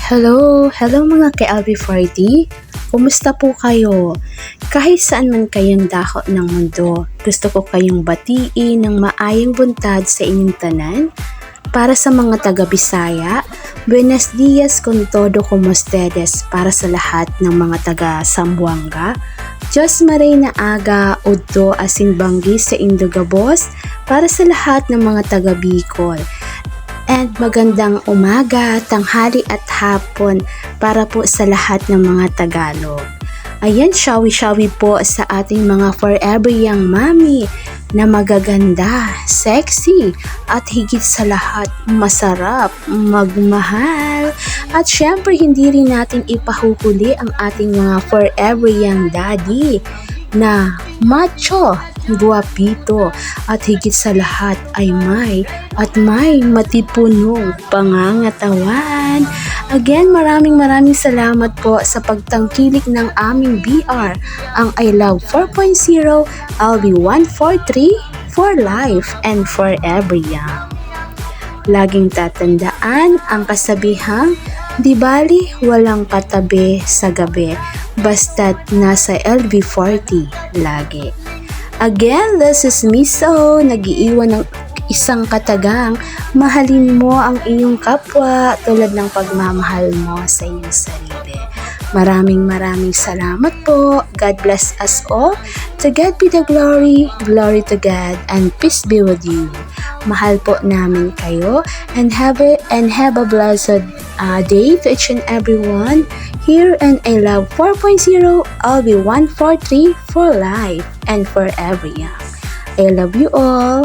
Hello mga ka-LB40. Kumusta po kayo? Kahit saan man kayong dako ng mundo, gusto ko kayong batiin ng maayong buntag sa inyong tanan. Para sa mga taga-Bisaya, Buenos Dias con todo como ustedes. Para sa lahat ng mga taga-Sambuanga, Diyos maray na aga, udto asin banggi sa Indogabos. Para sa lahat ng mga taga-Bicol. And magandang umaga, tanghali at hapon para po sa lahat ng mga Tagalog. Ayan, shawi-shawi po sa ating mga forever young mommy na magaganda, sexy, at higit sa lahat masarap, magmahal. At syempre hindi rin natin ipahuhuli ang ating mga forever young daddy na macho, guwapito, at higit sa lahat ay may matipunong pangangatawan. Again, maraming salamat po sa pagtangkilik ng aming BR, ang I Love 4.0 LB143 for life and forever young. Laging tatandaan ang kasabihang, di bali walang katabi sa gabi, basta't nasa LB40 lagi. Again, this is Miso, nag-iiwan ng isang katagang, mahalin mo ang iyong kapwa tulad ng pagmamahal mo sa iyong sarili. Maraming salamat po. God bless us all. To God be the glory, glory to God, and peace be with you. Mahal po namin kayo, and have a blessed day to each and everyone. Here and I Love 4.0, I'll be 143 for life and forever young. I love you all.